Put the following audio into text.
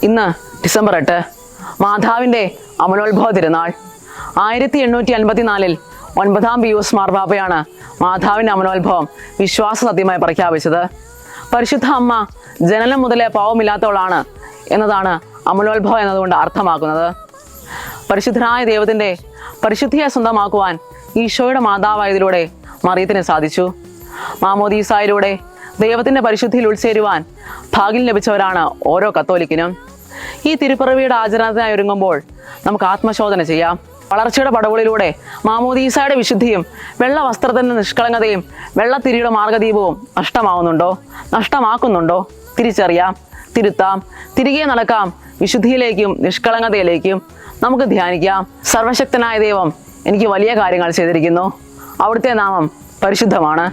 ഇന്ന് ഡിസംബർ 8 മാതാവിൻ്റെ അമലോത്ഭവ തിരുനാൾ. 1854 9-ാം പിയൂസ് മാർപ്പാപ്പയാണ് മാതാവിൻ്റെ അമലോത്ഭവം വിശ്വാസ സത്യമായി പ്രഖ്യാപിച്ചത്. പരിശുദ്ധ അമ്മ ജനനം മുതലേ പാവമില്ലാത്തവളാണ് എന്നതാണ് അമലോത്ഭവം എന്നതുകൊണ്ട് അർത്ഥമാക്കുന്നത്. പരിശുദ്ധനായ ദൈവത്തിൻ്റെ പരിശുദ്ധിയെ സ്വന്തമാക്കുവാൻ ഈശോയുടെ മാതാവായതിലൂടെ മറിയത്തിന് സാധിച്ചു. മാമോദീസായിലൂടെ ദൈവത്തിൻ്റെ പരിശുദ്ധിയിൽ ഉൾച്ചേരുവാൻ ഭാഗ്യം ലഭിച്ചവരാണ് ഓരോ കത്തോലിക്കനും. ഈ തിരുപ്പിറവിയുടെ ആചരണത്തിനായി ഒരുങ്ങുമ്പോൾ നമുക്ക് ആത്മശോധന ചെയ്യാം. വളർച്ചയുടെ പടവുകളിലൂടെ മാമോദീസായുടെ വിശുദ്ധിയും വെള്ള വസ്ത്രത്തിൻ്റെ നിഷ്കളങ്കതയും വെള്ളത്തിരിയുടെ മാർഗദീപവും നഷ്ടമാക്കുന്നുണ്ടോ തിരിച്ചറിയാം, തിരുത്താം, തിരികെ നടക്കാം. വിശുദ്ധിയിലേക്കും നിഷ്കളങ്കതയിലേക്കും നമുക്ക് ധ്യാനിക്കാം. സർവശക്തനായ ദൈവം എനിക്ക് വലിയ കാര്യങ്ങൾ ചെയ്തിരിക്കുന്നു. അവിടുത്തെ നാമം പരിശുദ്ധമാണ്.